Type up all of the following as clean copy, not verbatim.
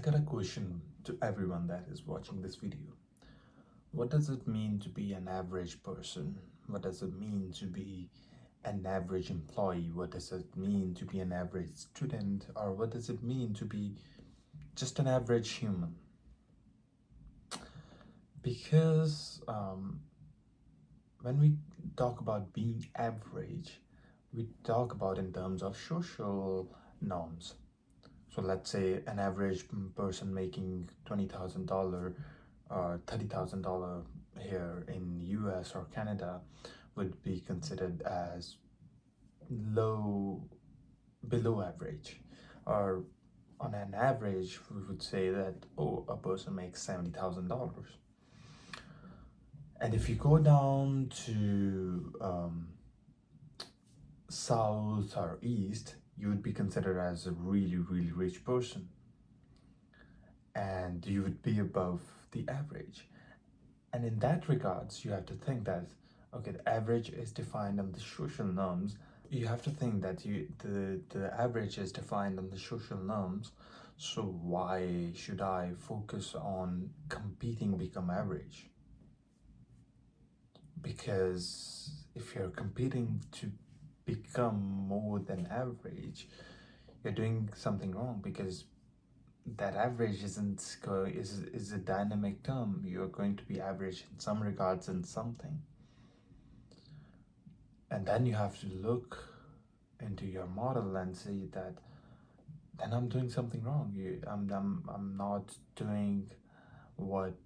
got a question to everyone that is watching this video. What does it mean to be an average person? What does it mean to be an average employee? What does it mean to be an average student? Or what does it mean to be just an average human? Because when we talk about being average, we talk about in terms of social norms. So let's say an average person making $20,000 or $30,000 here in US or Canada would be considered as below average. Or on an average, we would say that, oh, a person makes $70,000. And if you go down to south or east, you would be considered as a really, really rich person. And you would be above the average. And in that regards, you have to think that, okay, the average is defined on the social norms. You have to think that the average is defined on the social norms. So why should I focus on competing become average? Because if you're competing to become more than average, you're doing something wrong, because that average is a dynamic term. You're going to be average in some regards in something, and then you have to look into your model and see that then I'm doing something wrong. I'm not doing what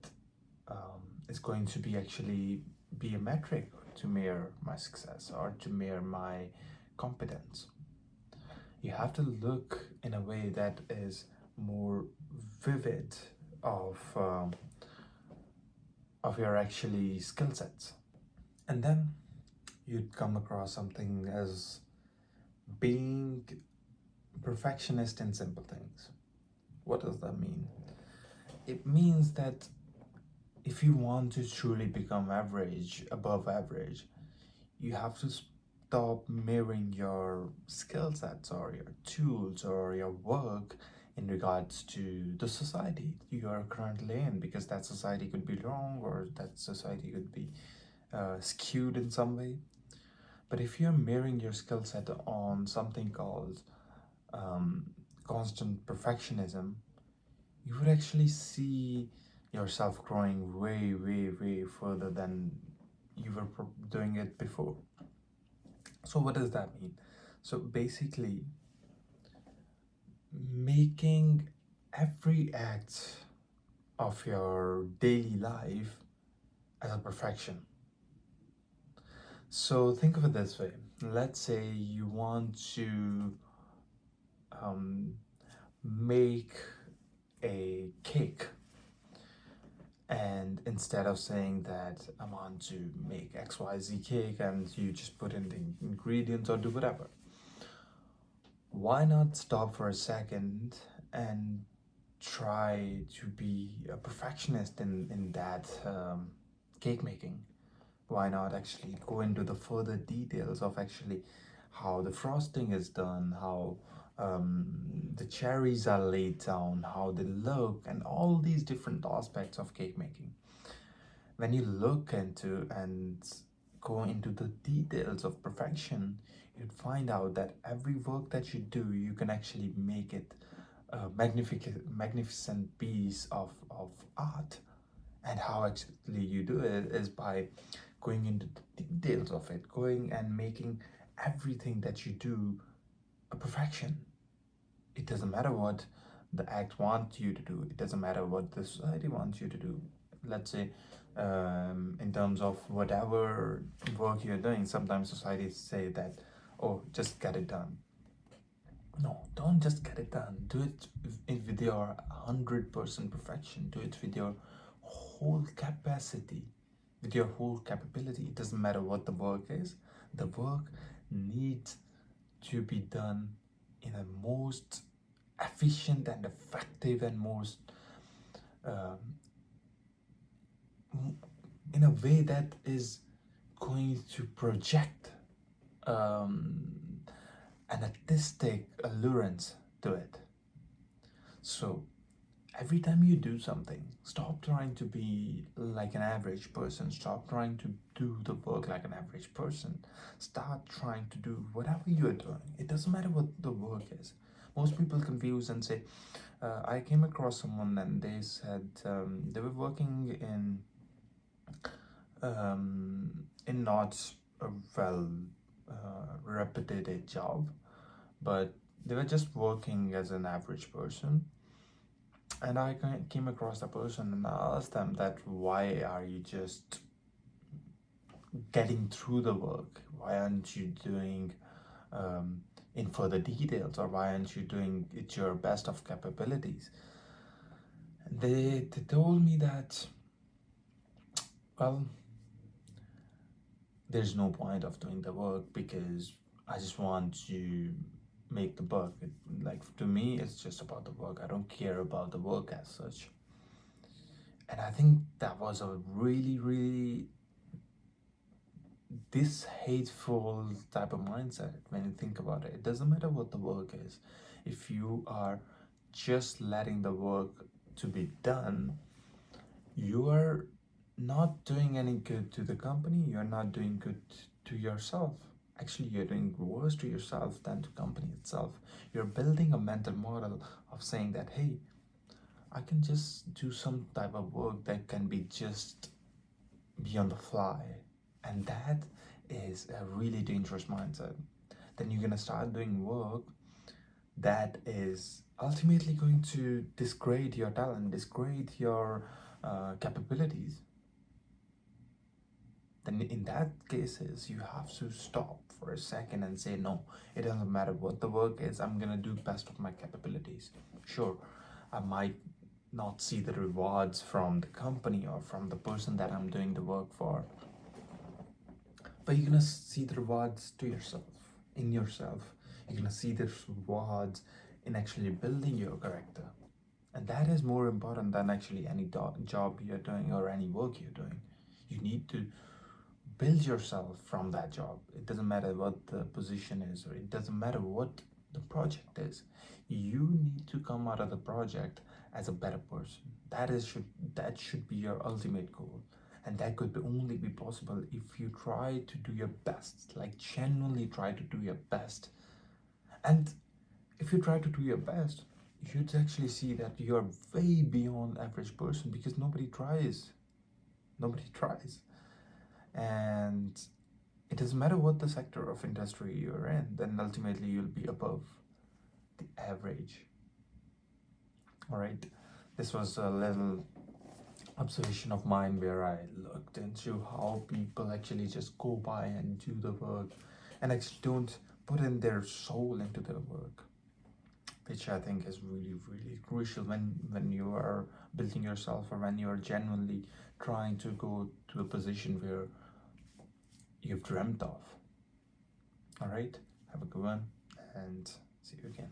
is going to be actually be a metric to measure my success or to measure my competence. You have to look in a way that is more vivid of your actually skill sets. And then you'd come across something as being perfectionist in simple things. What does that mean? It means that if you want to truly become average, above average, you have to stop mirroring your skill sets or your tools or your work in regards to the society you are currently in, because that society could be wrong or that society could be skewed in some way. But if you're mirroring your skill set on something called constant perfectionism, you would actually see yourself growing way, way, way further than you were doing it before. So what does that mean? So basically, making every act of your daily life as a perfection. So think of it this way. Let's say you want to make a cake, and instead of saying that I want to make XYZ cake and you just put in the ingredients or do whatever, why not stop for a second and try to be a perfectionist in that cake making? Why not actually go into the further details of actually how the frosting is done, how the cherries are laid down, how they look, and all these different aspects of cake making? When you look into and go into the details of perfection, you'd find out that every work that you do, you can actually make it a magnificent piece of art. And how actually you do it is by going into the details of it, going and making everything that you do a perfection. It doesn't matter what the act wants you to do, it doesn't matter what the society wants you to do. Let's say in terms of whatever work you're doing, sometimes societies say that, oh, just get it done. No, don't just get it done. Do it with your 100% perfection. Do it with your whole capacity, with your whole capability. It doesn't matter what the work is. The work needs to be done in a most efficient and effective and most in a way that is going to project an artistic allurance to it. So Every time you do something, stop trying to be like an average person. Stop trying to do the work like an average person. Start trying to do whatever you're doing. It doesn't matter what the work is. Most people confuse and say, I came across someone and they said they were working in not a well reputed job, but they were just working as an average person. And I came across the person and I asked them that why are you just getting through the work? Why aren't you doing in further details, or why aren't you doing it your best of capabilities? And they told me that, well, there's no point of doing the work because I just want to make the work. Like to me, it's just about the work. I don't care about the work as such. And I think that was a really this hateful type of mindset when you think about it. It doesn't matter what the work is. If you are just letting the work to be done, you are not doing any good to the company. You're not doing good to yourself. Actually, you're doing worse to yourself than to company itself. You're building a mental model of saying that, hey, I can just do some type of work that can be just be on the fly. And that is a really dangerous mindset. Then you're gonna start doing work that is ultimately going to disgrade your talent, disgrade your capabilities. Then in that cases, you have to stop for a second and say, no, it doesn't matter what the work is, I'm gonna do best of my capabilities. Sure, I might not see the rewards from the company or from the person that I'm doing the work for, but you're gonna see the rewards to yourself, in yourself. You're gonna see the rewards in actually building your character. And that is more important than actually any job you're doing or any work you're doing. You need to build yourself from that job. It doesn't matter what the position is, or it doesn't matter what the project is. You need to come out of the project as a better person. That should be your ultimate goal. And that could only be possible if you try to do your best, like genuinely try to do your best. And if you try to do your best, you'd actually see that you're way beyond average person because nobody tries. Nobody tries. And it doesn't matter what the sector of industry you're in, then ultimately you'll be above the average. All right. This was a little observation of mine where I looked into how people actually just go by and do the work and actually don't put in their soul into their work, which I think is really crucial when you are building yourself or when you are genuinely trying to go to a position where you've dreamt of. All right, have a good one and see you again.